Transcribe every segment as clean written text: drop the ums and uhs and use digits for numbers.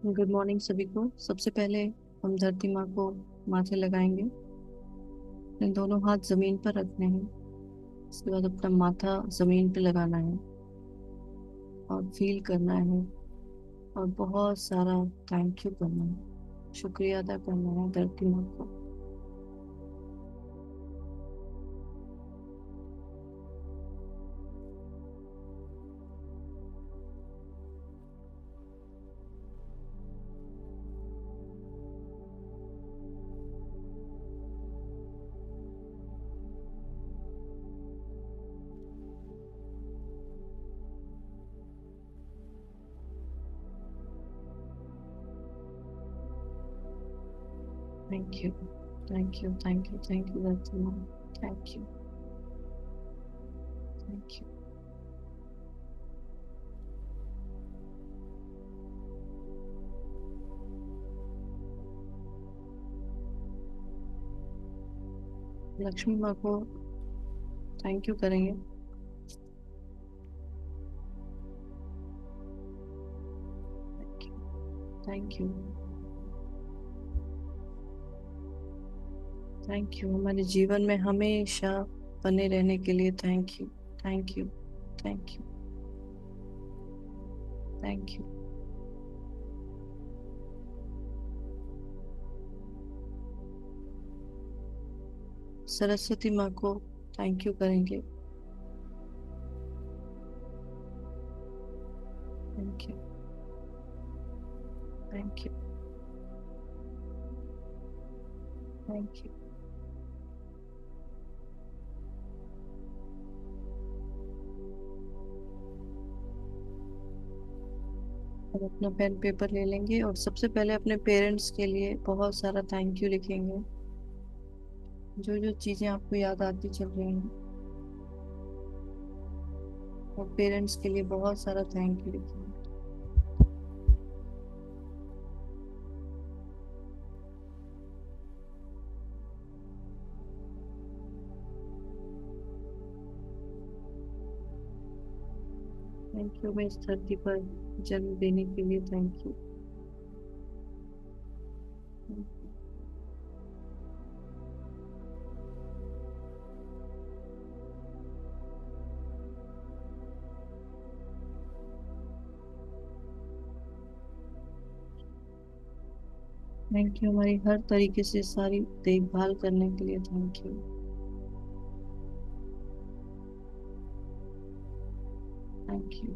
Good morning सभी को। सबसे पहले हम धरती माँ को माथे लगाएंगे। अपने दोनों हाथ जमीन पर रखने हैं। इसके बाद अपना माथा जमीन पे लगाना है और फील करना है और बहुत सारा थैंक यू करना है, शुक्रिया अदा करना है धरती माँ को। Thank you, thank you, thank you, thank you धरती माँ। Thank you, thank you. Lakshmi माँ को थैंक यू करेंगे। थैंक यू, थैंक यू हमारे जीवन में हमेशा बने रहने के लिए। Thank you, thank you, thank you, thank you. Saraswati माँ को थैंक यू करेंगे। Thank you, thank you, thank you. अब अपना पेन पेपर ले लेंगे और सबसे पहले अपने पेरेंट्स के लिए बहुत सारा थैंक यू लिखेंगे। जो जो चीजें आपको याद आती चल रही हैं, और पेरेंट्स के लिए बहुत सारा थैंक यू लिखेंगे। थैंक यू, मैं इस धरती पर जन्म देने के लिए। थैंक यू, थैंक यू हमारी हर तरीके से सारी देखभाल करने के लिए। Thank you, thank you.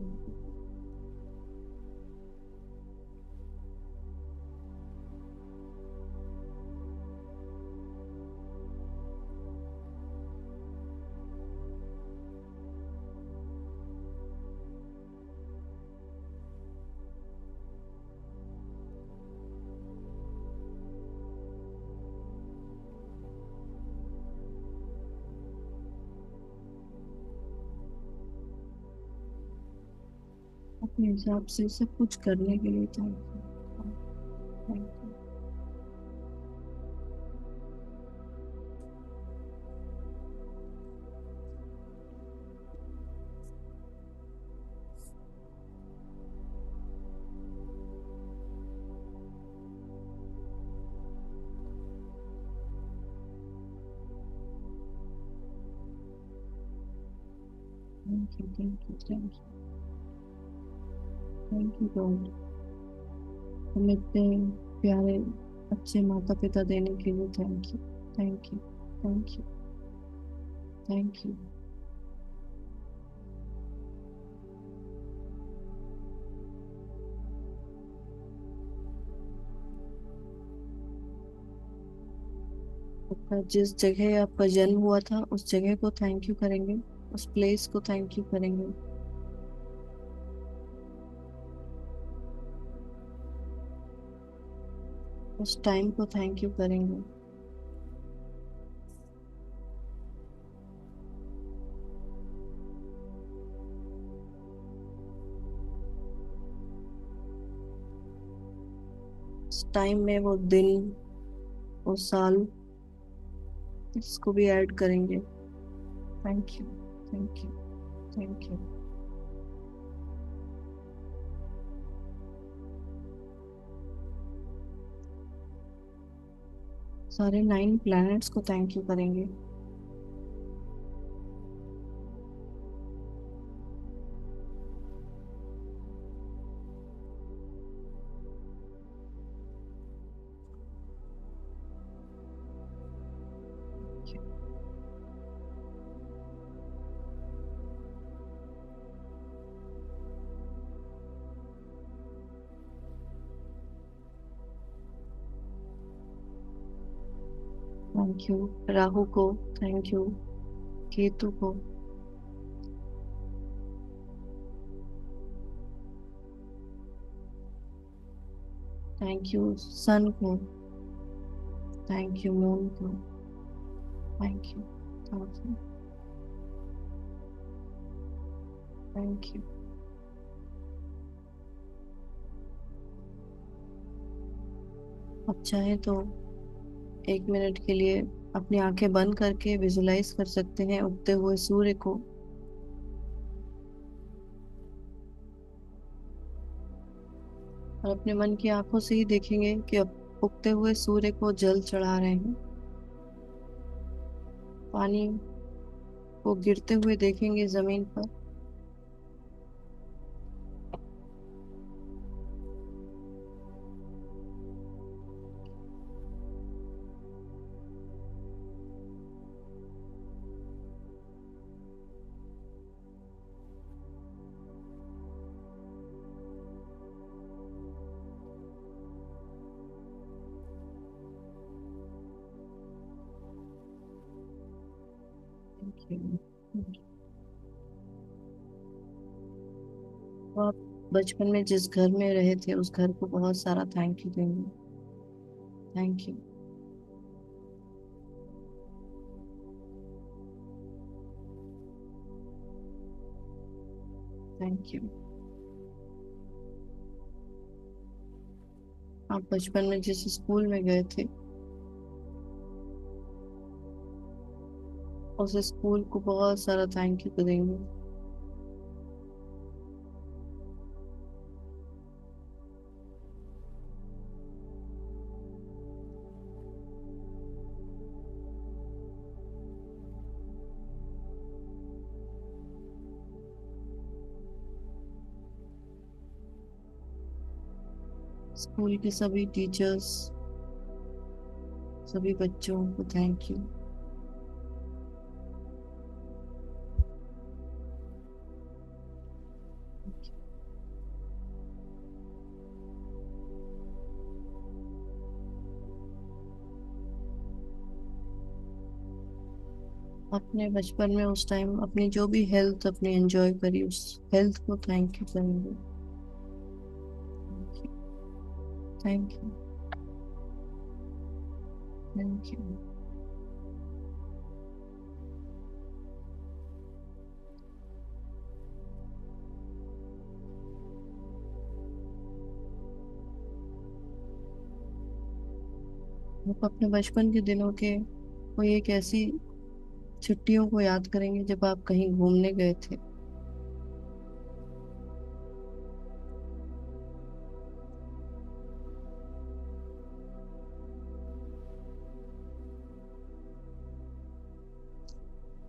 अपने हिसाब से सब कुछ करने के लिए thank you, thank you, thank you, thank you, thank you, thank you God. हमें इतने प्यारे अच्छे माता पिता देने के लिए। Thank you, thank you, thank you, thank you. आपका जिस जगह आपका जन्म हुआ था उस जगह को थैंक यू करेंगे। उस प्लेस को थैंक यू करेंगे। उस टाइम को थैंक यू करेंगे। उस टाइम में वो दिन, वो साल, इसको भी ऐड करेंगे। Thank you, thank you, thank you. सारे 9 प्लैनेट्स को थैंक यू करेंगे। थैंक यू राहु को, थैंक यू केतु को, थैंक यू सन को, थैंक यू मून को, thank you, thank you, thank you. अब चाहे तो 1 मिनट के लिए अपनी आंखें बंद करके विजुलाइज कर सकते हैं उगते हुए सूर्य को, और अपने मन की आंखों से ही देखेंगे कि अब उगते हुए सूर्य को जल चढ़ा रहे हैं, पानी को गिरते हुए देखेंगे जमीन पर। Thank you. तो आप बचपन में जिस घर में रहे थे उस घर को बहुत सारा थैंक यू देंगे। Thank you. Thank you. आप बचपन में जिस स्कूल में गए थे उस स्कूल को बहुत सारा थैंक यू देंगे। स्कूल के सभी टीचर्स, सभी बच्चों को थैंक यू। अपने बचपन में उस टाइम अपनी जो भी हेल्थ अपनी एंजॉय करी उस हेल्थ को थैंक यू करेंगे। Thank you. Thank you. आप अपने बचपन के दिनों के कोई एक ऐसी छुट्टियों को याद करेंगे जब आप कहीं घूमने गए थे।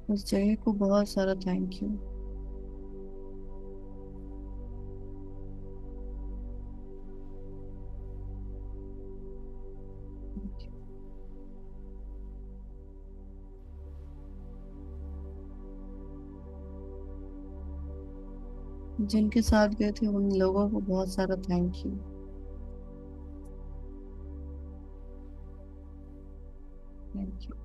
उस जगह को बहुत सारा थैंक यू। जिनके साथ गए थे उन लोगों को बहुत सारा थैंक यू। Thank you.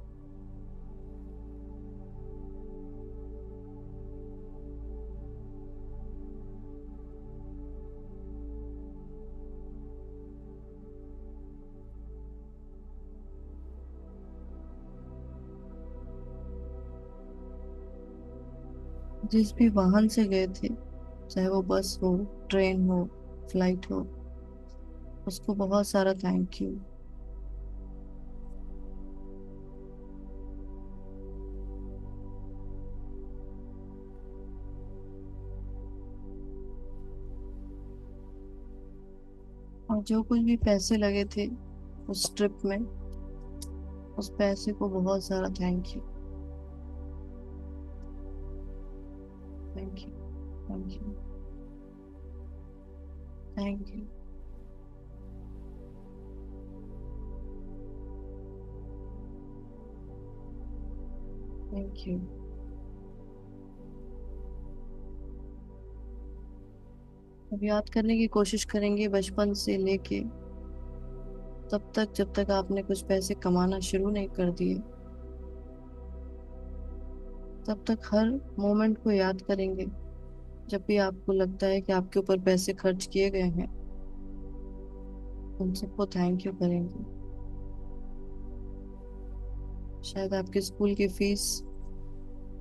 जिस भी वाहन से गए थे, चाहे वो बस हो, ट्रेन हो, फ्लाइट हो, उसको बहुत सारा थैंक यू। और जो कुछ भी पैसे लगे थे उस ट्रिप में उस पैसे को बहुत सारा thank you. Thank you. Thank you. Thank you. Thank you. अब याद करने की कोशिश करेंगे बचपन से लेके तब तक जब तक आपने कुछ पैसे कमाना शुरू नहीं कर दिए। तब तक हर मोमेंट को याद करेंगे। जब भी आपको लगता है कि आपके ऊपर पैसे खर्च किए गए हैं, उन सबको थैंक यू करेंगे। शायद आपके स्कूल की फीस,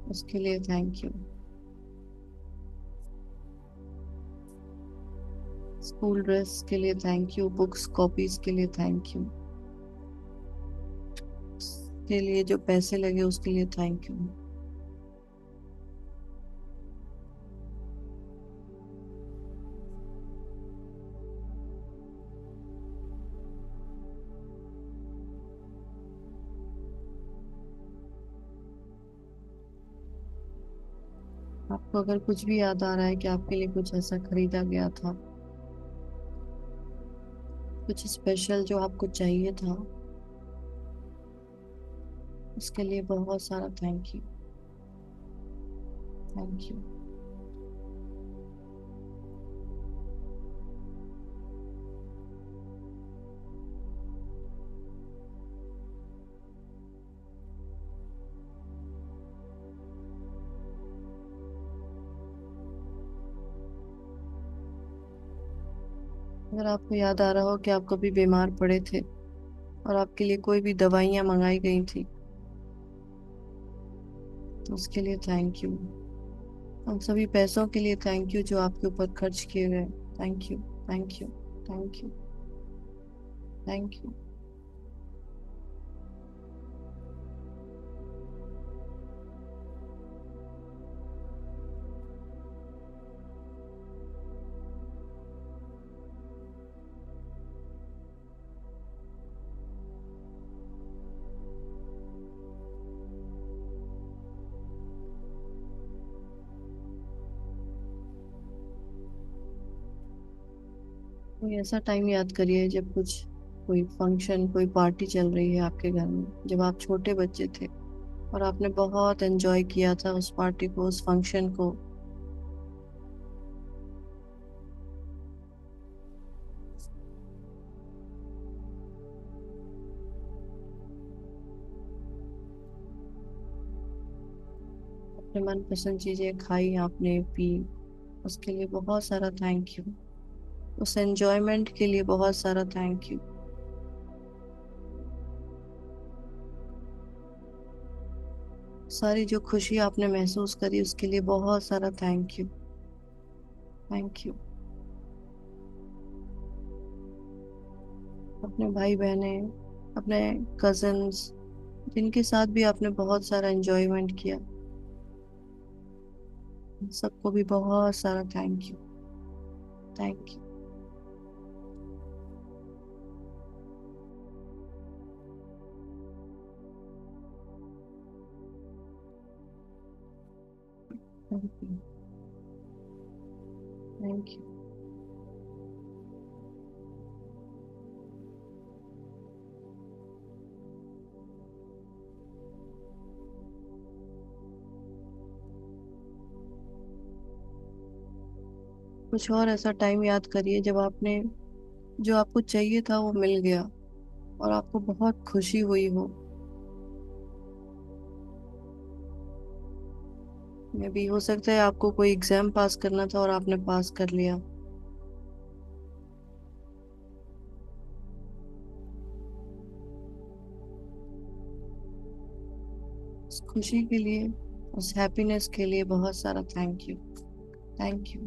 उसके लिए थैंक यू। स्कूल ड्रेस के लिए थैंक यू। बुक्स कॉपीज के लिए थैंक यू। के लिए जो पैसे लगे उसके लिए थैंक यू। आपको अगर कुछ भी याद आ रहा है कि आपके लिए कुछ ऐसा खरीदा गया था, कुछ स्पेशल जो आपको चाहिए था, उसके लिए बहुत सारा थैंक यू। Thank you. अगर आपको याद आ रहा हो कि आप कभी बीमार पड़े थे और आपके लिए कोई भी दवाइयाँ मंगाई गई थी, तो उसके लिए थैंक यू। उन सभी पैसों के लिए थैंक यू जो आपके ऊपर खर्च किए गए। Thank you. Thank you. Thank you. Thank you. कोई ऐसा टाइम याद करिए जब कुछ, कोई फंक्शन, कोई पार्टी चल रही है आपके घर में, जब आप छोटे बच्चे थे और आपने बहुत एंजॉय किया था उस पार्टी को, उस फंक्शन को। अपने मनपसंद चीजें खाई आपने, पी, उसके लिए बहुत सारा थैंक यू। उस एंजॉयमेंट के लिए बहुत सारा थैंक यू। सारी जो खुशी आपने महसूस करी उसके लिए बहुत सारा थैंक यू। Thank you. अपने भाई बहने, अपने कजन्स, जिनके साथ भी आपने बहुत सारा एंजॉयमेंट किया, उन सबको भी बहुत सारा thank you. Thank you. Thank you. Thank you. कुछ और ऐसा टाइम याद करिए जब आपने, जो आपको चाहिए था वो मिल गया और आपको बहुत खुशी हुई हो। मे भी हो सकता है आपको कोई एग्जाम पास करना था और आपने पास कर लिया। उस खुशी के लिए, उस हैप्पीनेस के लिए बहुत सारा थैंक यू। Thank you.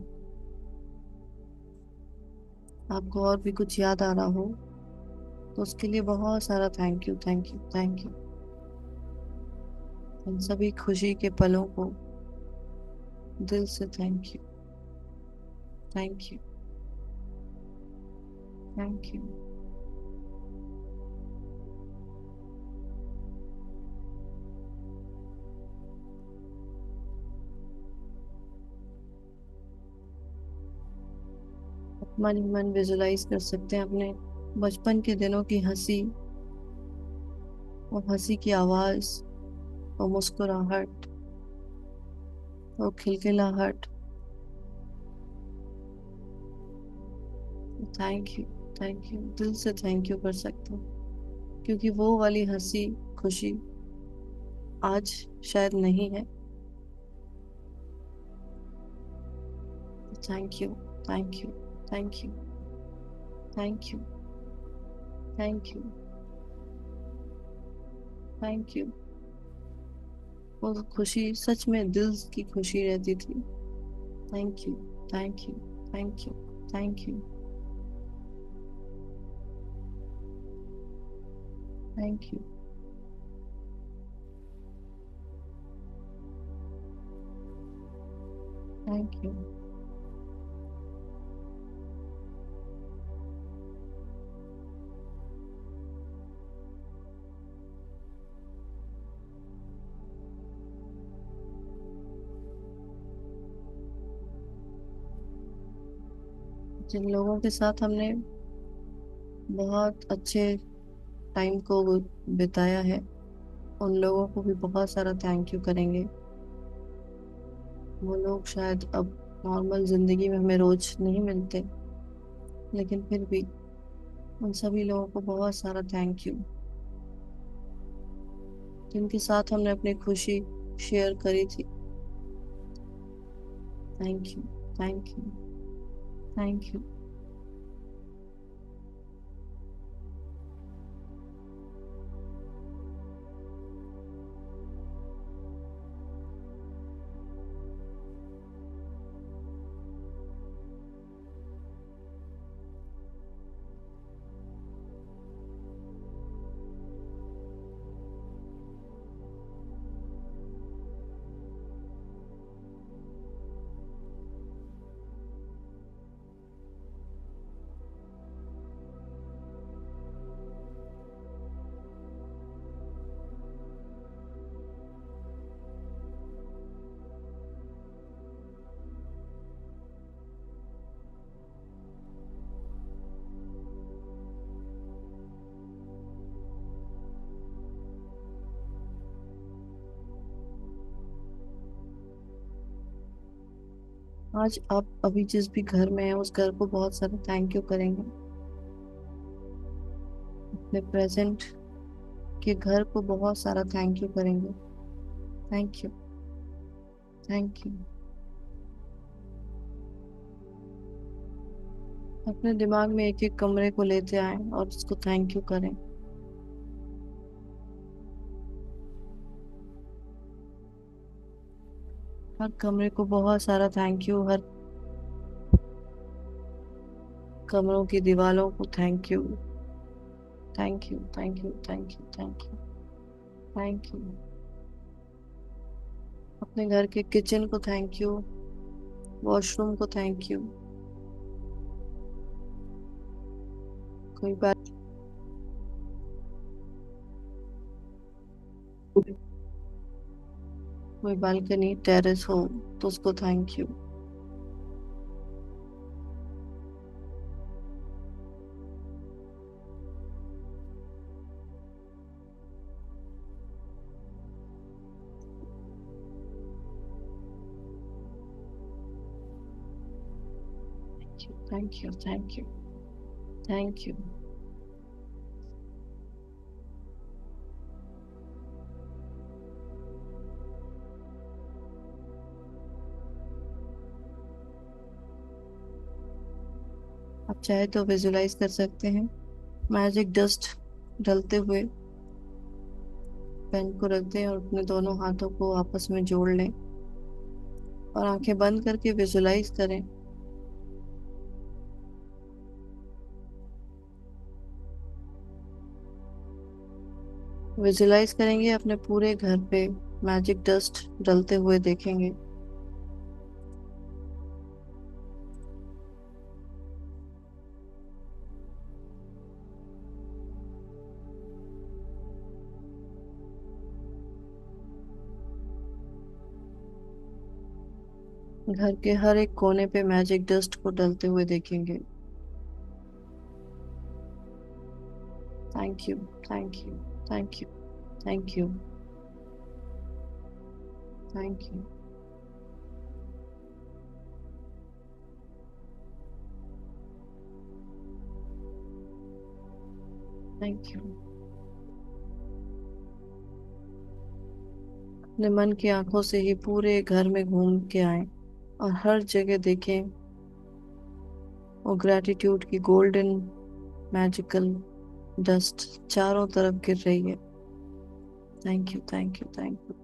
आपको और भी कुछ याद आ रहा हो तो उसके लिए बहुत सारा thank you. Thank you. Thank you. इन सभी खुशी के पलों को दिल से thank you. Thank you. Thank you. मन ही मन विजुलाइज कर सकते हैं अपने बचपन के दिनों की हंसी, और हंसी की आवाज, और मुस्कुराहट, और खिलखिलाहट। थैंक यू, थैंक यू, दिल से थैंक यू कर सकते हैं, क्योंकि वो वाली हंसी, खुशी आज शायद नहीं है। Thank you, thank you, thank you, thank you, thank you, thank you. वो खुशी सच में दिल की खुशी रहती थी। Thank you, thank you, thank you, thank you, thank you. Thank you. जिन लोगों के साथ हमने बहुत अच्छे टाइम को बिताया है, उन लोगों को भी बहुत सारा थैंक यू करेंगे। वो लोग शायद अब नॉर्मल जिंदगी में हमें रोज नहीं मिलते, लेकिन फिर भी उन सभी लोगों को बहुत सारा थैंक यू, जिनके साथ हमने अपनी खुशी शेयर करी थी। Thank you, thank you, thank you. आज आप अभी जिस भी घर में हैं, उस घर को बहुत सारा थैंक यू करेंगे। अपने प्रेजेंट के घर को बहुत सारा थैंक यू करेंगे। Thank you, thank you. अपने दिमाग में एक एक कमरे को लेते आए और उसको थैंक यू करें। हर कमरे को बहुत सारा थैंक यू, हर कमरों की दीवारों को thank you. Thank you, thank you, thank you, thank you, thank you. अपने घर के किचन को थैंक यू, वॉशरूम को थैंक यू। कोई बात, कोई बालकनी टेरेस हो तो उसको thank you. Thank you, thank you, thank you. आप चाहे तो विजुलाइज कर सकते हैं मैजिक डस्ट डलते हुए। पेन को रख दें और अपने दोनों हाथों को आपस में जोड़ लें, और आंखें बंद करके विजुलाइज करें। विजुलाइज करेंगे अपने पूरे घर पे मैजिक डस्ट डलते हुए देखेंगे। घर के हर एक कोने पे मैजिक डस्ट को डलते हुए देखेंगे। Thank you, thank you, thank you, thank you, thank you, thank you. अपने मन की आंखों से ही पूरे घर में घूम के आए और हर जगह देखें वो ग्रेटिट्यूड की गोल्डन मैजिकल डस्ट चारों तरफ गिर रही है। Thank you, thank you, thank you.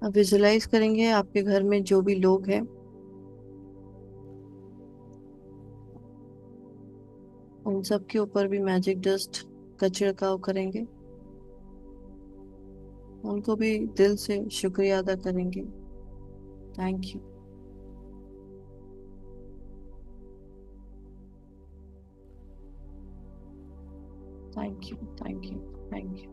अब विजुलाइज करेंगे आपके घर में जो भी लोग हैं, उन सब के ऊपर भी मैजिक डस्ट का छिड़काव करेंगे। उनको भी दिल से शुक्रिया अदा करेंगे। Thank you, thank you, thank you, thank you.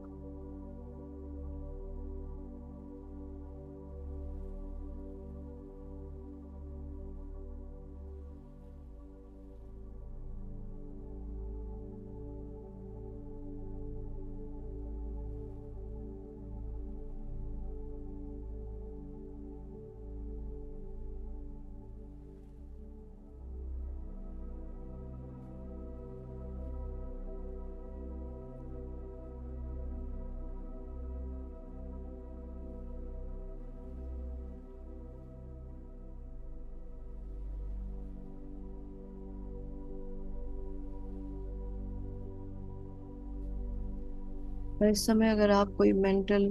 और इस समय अगर आप कोई मेंटल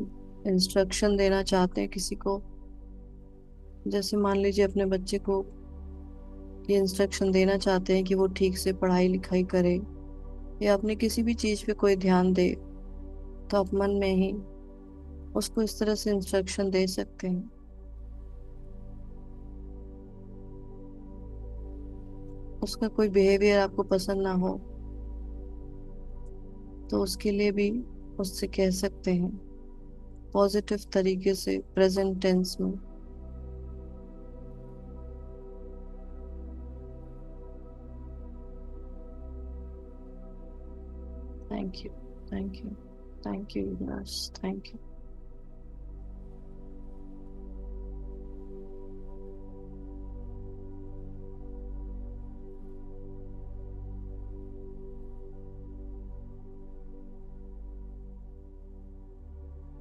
इंस्ट्रक्शन देना चाहते हैं किसी को, जैसे मान लीजिए अपने बच्चे को ये इंस्ट्रक्शन देना चाहते हैं कि वो ठीक से पढ़ाई लिखाई करे या अपने किसी भी चीज पे कोई ध्यान दे, तो आप मन में ही उसको इस तरह से इंस्ट्रक्शन दे सकते हैं। उसका कोई बिहेवियर आपको पसंद ना हो तो उसके लिए भी उससे कह सकते हैं पॉजिटिव तरीके से प्रेजेंट टेंस में। Thank you, thank you, thank you universe, thank you,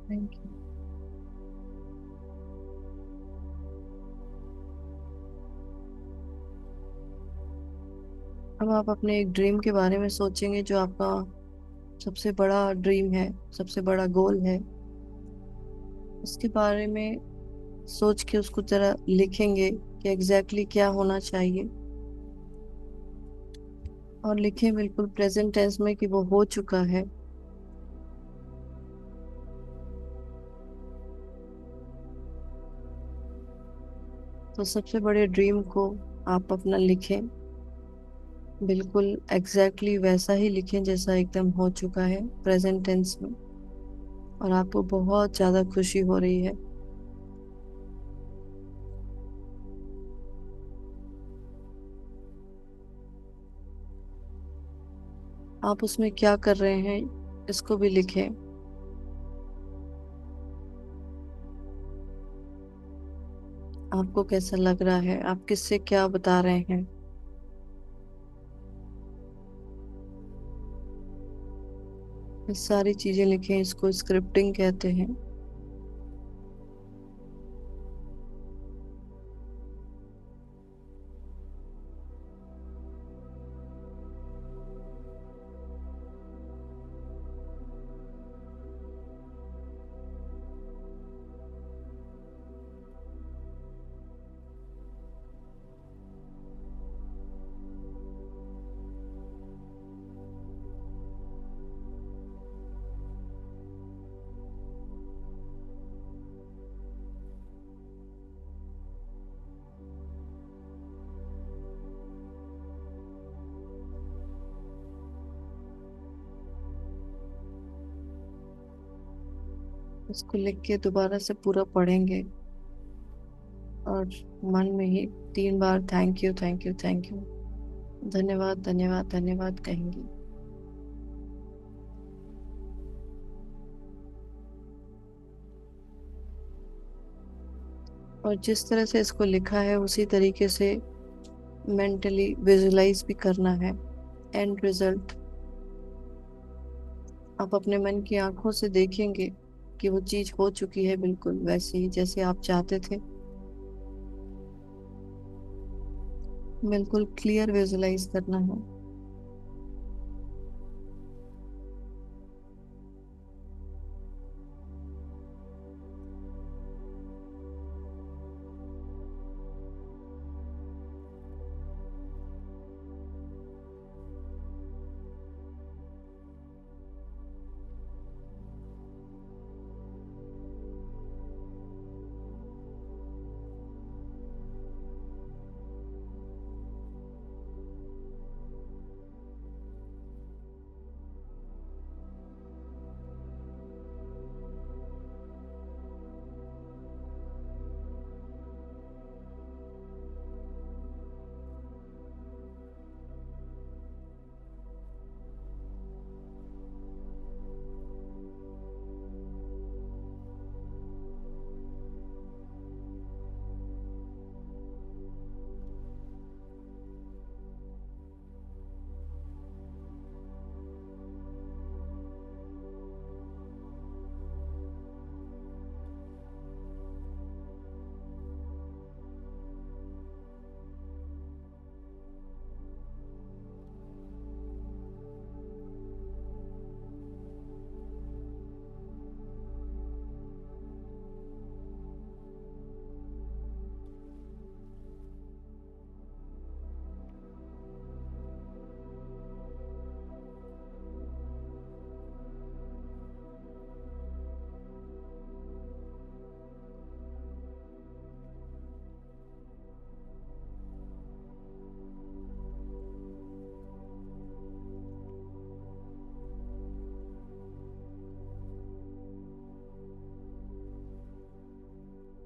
thank you. अब आप अपने एक ड्रीम के बारे में सोचेंगे जो आपका सबसे बड़ा ड्रीम है, सबसे बड़ा गोल है। उसके बारे में सोच के उसको जरा लिखेंगे कि एग्जैक्टली क्या होना चाहिए, और लिखें बिल्कुल प्रेजेंट टेंस में कि वो हो चुका है। तो सबसे बड़े ड्रीम को आप अपना लिखें, बिल्कुल एग्जैक्टली वैसा ही लिखें जैसा एकदम हो चुका है प्रेजेंट टेंस में, और आपको बहुत ज्यादा खुशी हो रही है। आप उसमें क्या कर रहे हैं इसको भी लिखें। आपको कैसा लग रहा है, आप किससे क्या बता रहे हैं। ये सारी चीजें लिखें, इसको स्क्रिप्टिंग कहते हैं। इसको लिख के दोबारा से पूरा पढ़ेंगे और मन में ही 3 बार thank you, thank you, thank you धन्यवाद धन्यवाद धन्यवाद कहेंगे। और जिस तरह से इसको लिखा है उसी तरीके से मेंटली विजुलाइज भी करना है एंड रिजल्ट। आप अपने मन की आंखों से देखेंगे कि वो चीज हो चुकी है बिल्कुल वैसे ही जैसे आप चाहते थे। बिल्कुल क्लियर विजुलाइज करना है।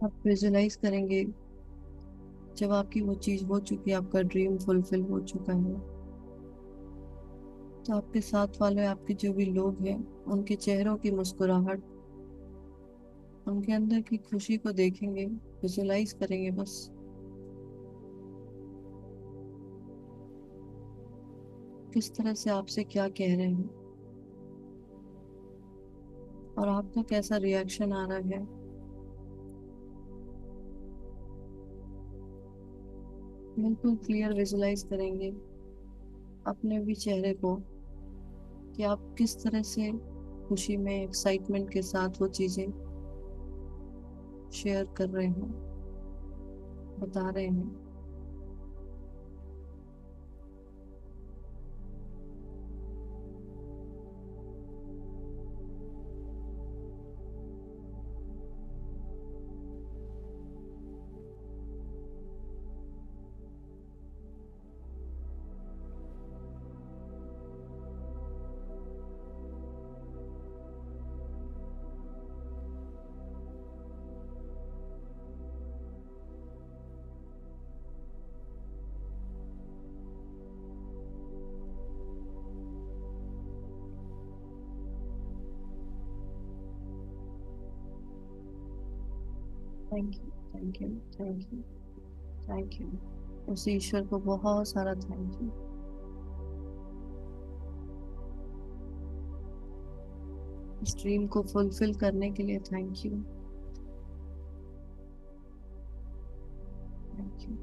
आप विजुलाइज करेंगे जब आपकी वो चीज हो चुकी है, आपका ड्रीम फुलफिल हो चुका है, तो आपके साथ वाले आपके जो भी लोग हैं उनके चेहरों की मुस्कुराहट, उनके अंदर की खुशी को देखेंगे, विजुलाइज करेंगे बस। किस तरह से आपसे क्या कह रहे हैं और आपका कैसा रिएक्शन आ रहा है। बिल्कुल क्लियर विजुलाइज करेंगे अपने भी चेहरे को कि आप किस तरह से खुशी में एक्साइटमेंट के साथ वो चीजें शेयर कर रहे हैं, बता रहे हैं। Thank you thank you thank you thank you. उस ईश्वर को बहुत सारा थैंक यू। इस ड्रीम को फुलफिल करने के लिए thank you. Thank you.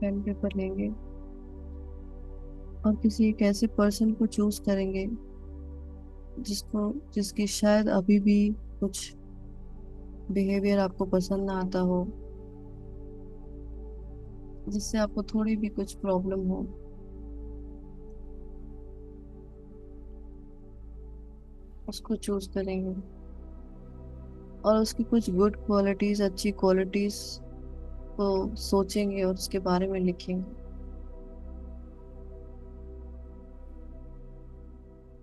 Pen paper लेंगे। और किसी एक ऐसे पर्सन को चूज करेंगे जिसको जिसकी शायद अभी भी कुछ बिहेवियर आपको पसंद ना आता हो, जिससे आपको थोड़ी भी कुछ प्रॉब्लम हो, उसको चूज करेंगे और उसकी कुछ गुड क्वालिटीज, अच्छी क्वालिटीज को सोचेंगे और उसके बारे में लिखेंगे।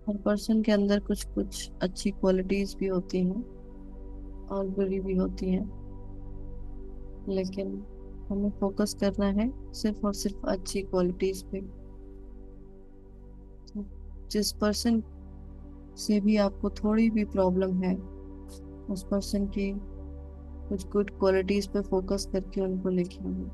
हर पर्सन के अंदर कुछ कुछ अच्छी क्वालिटीज भी होती हैं और बुरी भी होती हैं, लेकिन हमें फोकस करना है सिर्फ और सिर्फ अच्छी क्वालिटीज पे। तो जिस पर्सन से भी आपको थोड़ी भी प्रॉब्लम है, उस पर्सन की कुछ गुड क्वालिटीज पे फोकस करके उनको लिखेंगे।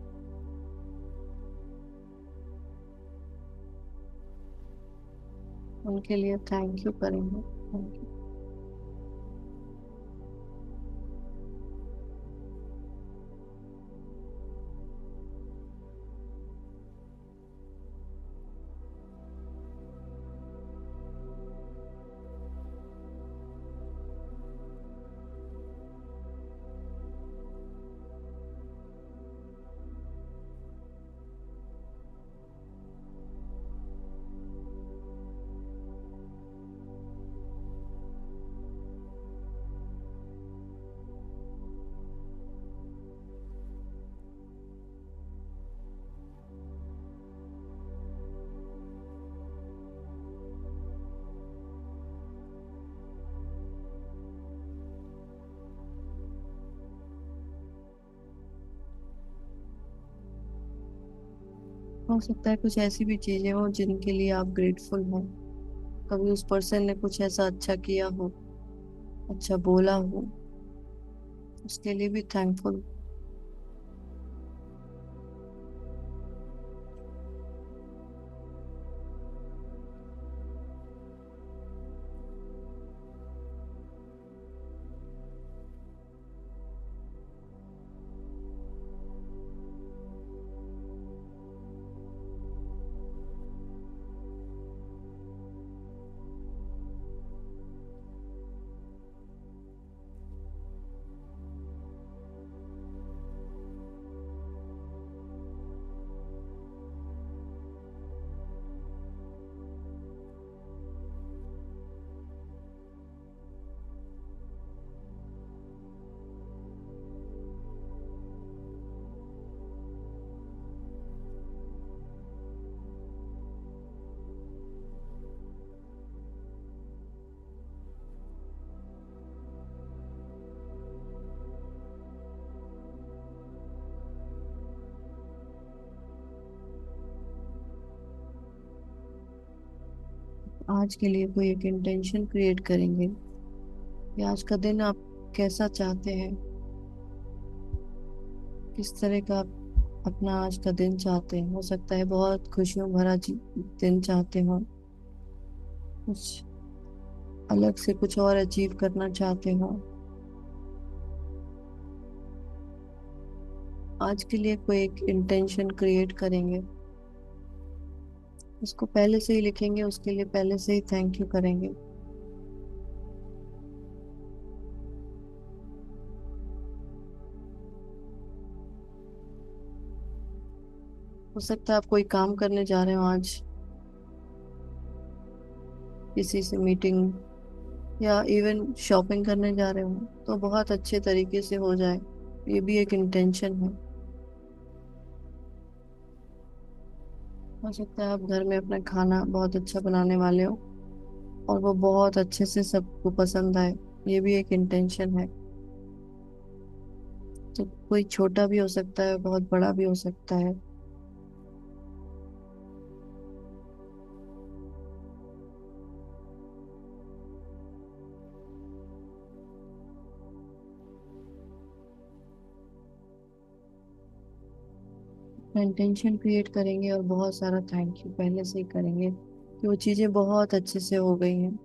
उनके लिए थैंक यू करेंगे। Thank you. हो सकता है कुछ ऐसी भी चीजें हो जिनके लिए आप ग्रेटफुल हो। कभी उस पर्सन ने कुछ ऐसा अच्छा किया हो, अच्छा बोला हो, उसके लिए भी थैंकफुल। आज के लिए कोई एक इंटेंशन क्रिएट करेंगे कि आज का दिन आप कैसा चाहते हैं, किस तरह का आप अपना आज का दिन चाहते हैं। हो सकता है बहुत खुशियों भरा दिन चाहते हो, कुछ अलग से कुछ और अचीव करना चाहते हो। आज के लिए कोई एक इंटेंशन क्रिएट करेंगे, उसको पहले से ही लिखेंगे, उसके लिए पहले से ही थैंक यू करेंगे। हो सकता है आप कोई काम करने जा रहे हो आज, किसी से मीटिंग या इवन शॉपिंग करने जा रहे हो, तो बहुत अच्छे तरीके से हो जाए, ये भी एक इंटेंशन है। हो सकता है आप घर में अपना खाना बहुत अच्छा बनाने वाले हो और वो बहुत अच्छे से सबको पसंद आए, ये भी एक इंटेंशन है। तो कोई छोटा भी हो सकता है, बहुत बड़ा भी हो सकता है। इंटेंशन क्रिएट करेंगे और बहुत सारा थैंक यू पहले से ही करेंगे कि वो चीजें बहुत अच्छे से हो गई हैं।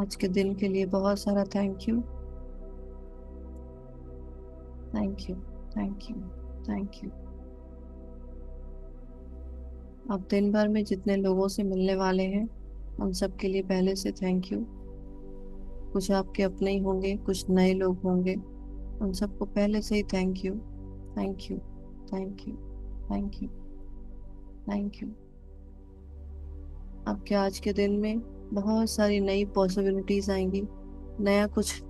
आज के दिन के लिए बहुत सारा thank you. Thank you. Thank you. Thank you. आप दिन भर में जितने लोगों से मिलने वाले हैं उन सब के लिए पहले से थैंक यू। कुछ आपके अपने ही होंगे, कुछ नए लोग होंगे, उन सबको पहले से ही thank you. Thank you. Thank you. Thank you. Thank you. आपके आज के दिन में बहुत सारी नई पॉसिबिलिटीज आएंगी। नया कुछ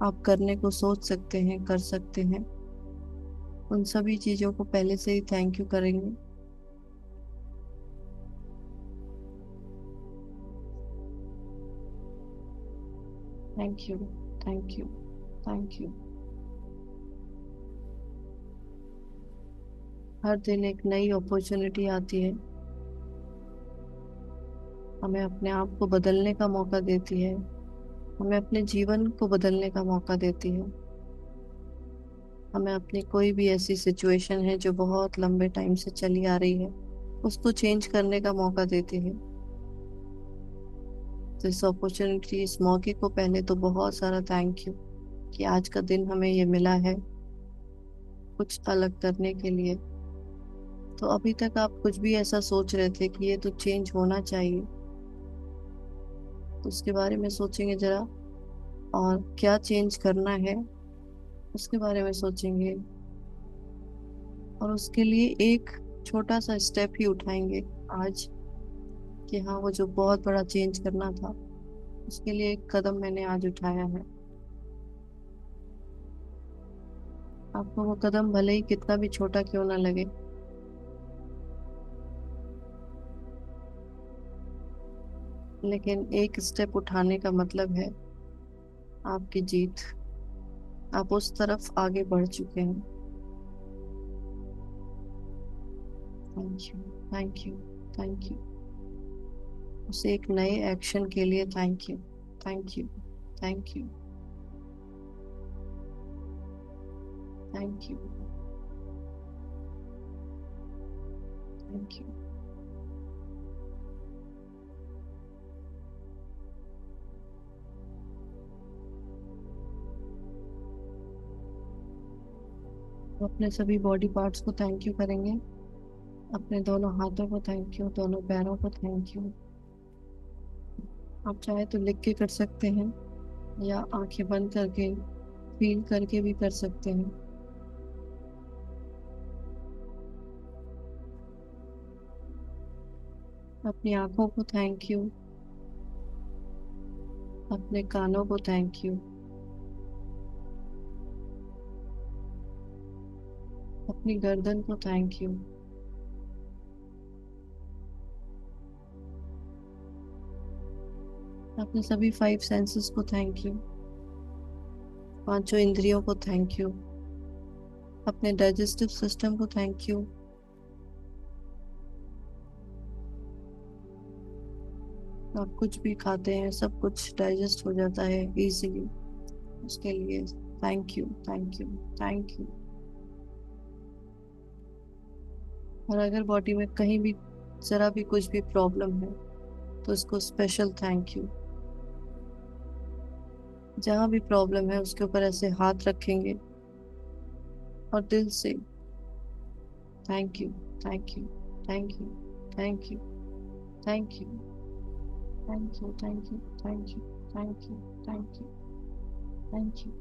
आप करने को सोच सकते हैं, कर सकते हैं। उन सभी चीजों को पहले से ही थैंक यू करेंगे। Thank you. Thank you. Thank you. हर दिन एक नई अपॉर्चुनिटी आती है, हमें अपने आप को बदलने का मौका देती है, हमें अपने जीवन को बदलने का मौका देती है। हमें अपनी कोई भी ऐसी सिचुएशन है जो बहुत लंबे टाइम से चली आ रही है, उसको चेंज करने का मौका देती है। तो इस अपॉर्चुनिटी, इस मौके को पहले तो बहुत सारा थैंक यू कि आज का दिन हमें ये मिला है कुछ अलग करने के लिए। तो अभी तक आप कुछ भी ऐसा सोच रहे थे कि ये तो चेंज होना चाहिए, तो उसके बारे में सोचेंगे जरा, और क्या चेंज करना है उसके बारे में सोचेंगे, और उसके लिए एक छोटा सा स्टेप ही उठाएंगे आज, कि हाँ वो जो बहुत बड़ा चेंज करना था उसके लिए एक कदम मैंने आज उठाया है। आपको वो कदम भले ही कितना भी छोटा क्यों ना लगे, लेकिन एक स्टेप उठाने का मतलब है आपकी जीत। आप उस तरफ आगे बढ़ चुके हैं। Thank you. Thank you. Thank you. उस एक नए एक्शन के लिए thank you. Thank you. Thank you. Thank you. Thank you. अपने सभी बॉडी पार्ट्स को थैंक यू करेंगे। अपने दोनों हाथों को थैंक यू, दोनों पैरों को थैंक यू। आप चाहे तो लिख के कर सकते हैं या आंखें बंद करके फील करके भी कर सकते हैं। अपनी आंखों को थैंक यू, अपने कानों को थैंक यू, अपनी गर्दन को थैंक यू, अपने सभी 5 सेंसेस को थैंक यू, पांचों इंद्रियों को थैंक यू, अपने डाइजेस्टिव सिस्टम को थैंक यू। आप कुछ भी खाते हैं सब कुछ डाइजेस्ट हो जाता है इजीली, उसके लिए thank you. Thank you. Thank you. और अगर बॉडी में कहीं भी जरा भी कुछ भी प्रॉब्लम है तो उसको स्पेशल थैंक यू। जहाँ भी प्रॉब्लम है उसके ऊपर ऐसे हाथ रखेंगे और दिल से thank you. Thank you. Thank you. Thank you. Thank you. Thank you. Thank you. Thank you. Thank you. Thank you. Thank you.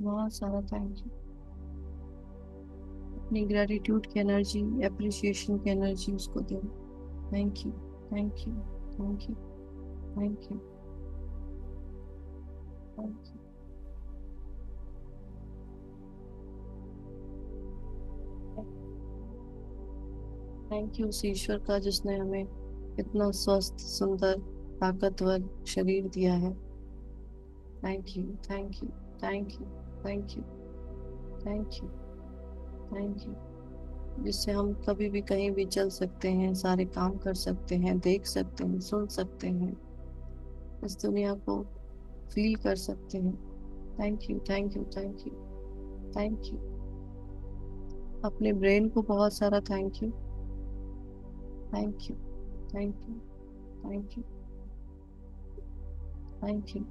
बहुत सारा थैंक यू। अपनी ग्रेटिट्यूड की एनर्जी, एप्रिसिएशन की एनर्जी उसको दो। Thank you. Thank you. Thank you. Thank you. Thank you. Thank you उस ईश्वर का जिसने हमें इतना स्वस्थ, सुंदर, ताकतवर शरीर दिया है। Thank you. Thank you. Thank you. Thank you. Thank you. Thank you जिससे हम कभी भी कहीं भी चल सकते हैं, सारे काम कर सकते हैं, देख सकते हैं, सुन सकते हैं, इस दुनिया को फील कर सकते हैं। Thank you. Thank you. Thank you. Thank you. अपने ब्रेन को बहुत सारा thank you. Thank you. Thank you. Thank you. Thank you.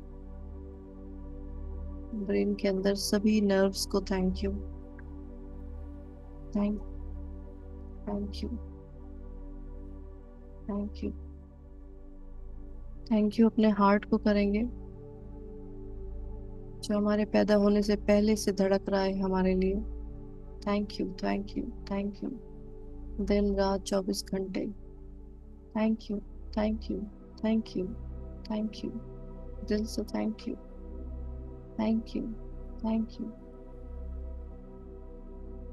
Brain के अंदर सभी नर्व्स को thank you. Thank thank you. Thank you. Thank you अपने हार्ट को करेंगे, जो हमारे पैदा होने से पहले से धड़क रहा है हमारे लिए। Thank you, thank you, thank you. दिन रात 24 घंटे। Thank you, thank you, thank you, thank you. दिल से thank you, thank you, thank you.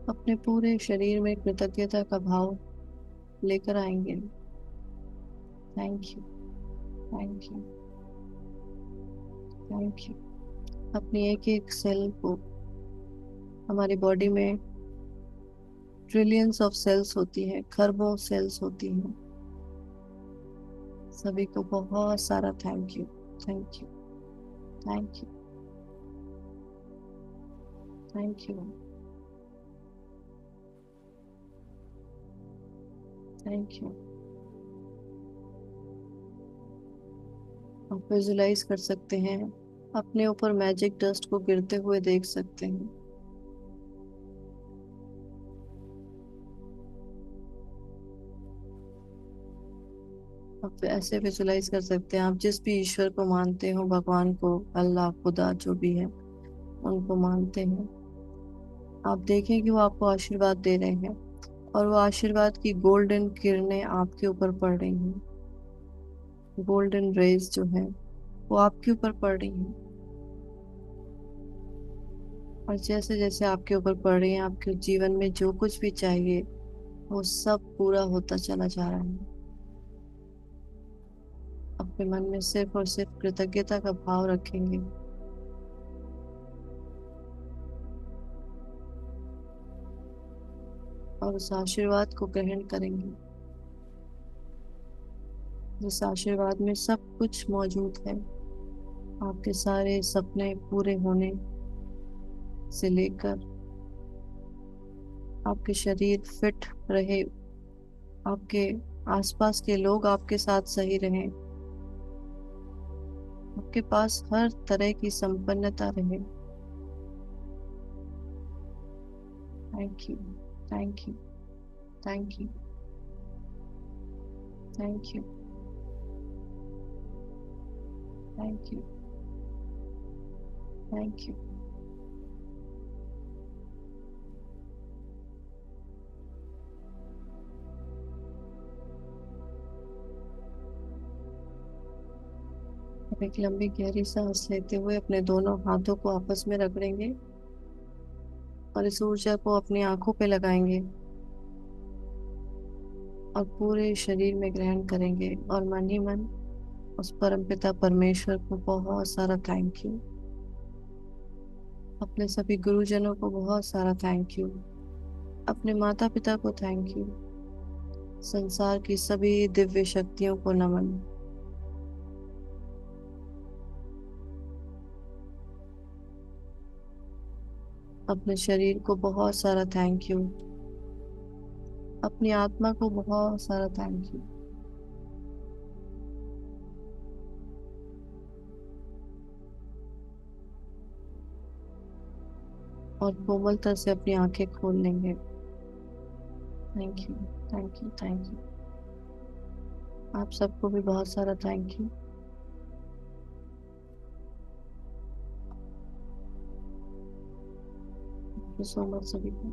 अपने पूरे शरीर में कृतज्ञता का भाव लेकर आएंगे। Thank you, thank you, thank you. अपनी एक एक सेल को, हमारी बॉडी में ट्रिलियंस ऑफ सेल्स होती हैं, खरबों सेल्स होती हैं, सभी को बहुत सारा thank you. Thank you, thank you, thank you, thank you. आप विजुलाइज कर सकते हैं, अपने ऊपर मैजिक डस्ट को गिरते हुए देख सकते हैं। आप ऐसे विजुलाइज कर सकते हैं, आप जिस भी ईश्वर को मानते हो, भगवान को, अल्लाह, खुदा, जो भी है, उनको मानते हैं, आप देखें कि वो आपको आशीर्वाद दे रहे हैं, और वो आशीर्वाद की गोल्डन किरणें आपके ऊपर पड़ रही हैं। गोल्डन रेज जो है वो आपके ऊपर पड़ रही हैं, और जैसे जैसे आपके ऊपर पड़ रही हैं, आपके जीवन में जो कुछ भी चाहिए वो सब पूरा होता चला जा रहा है। अपने मन में सिर्फ और सिर्फ कृतज्ञता का भाव रखेंगे, और उस आशीर्वाद को ग्रहण करेंगे, जिस आशीर्वाद में सब कुछ मौजूद है। आपके सारे सपने पूरे होने से लेकर आपके शरीर फिट रहे, आपके आसपास के लोग आपके साथ सही रहें, आपके पास हर तरह की संपन्नता रहे। Thank you, thank you, thank you, thank you, thank you, thank you. अब एक लंबी गहरी सांस लेते हुए अपने दोनों हाथों को आपस में रगड़ेंगे, और इस ऊर्जा को अपनी आंखों पे लगाएंगे, और पूरे शरीर में ग्रहण करेंगे, और मन ही मन उस परमपिता परमेश्वर को बहुत सारा थैंक यू, अपने सभी गुरुजनों को बहुत सारा थैंक यू, अपने माता पिता को थैंक यू, संसार की सभी दिव्य शक्तियों को नमन। अपने शरीर को बहुत सारा थैंक यू, अपनी आत्मा को बहुत सारा थैंक यू, और कोमलता से अपनी आंखें खोल लेंगे। Thank you, thank you, thank you. आप सबको भी बहुत सारा thank you. Thank you so much सभी को।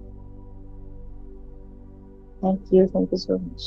Thank you so much.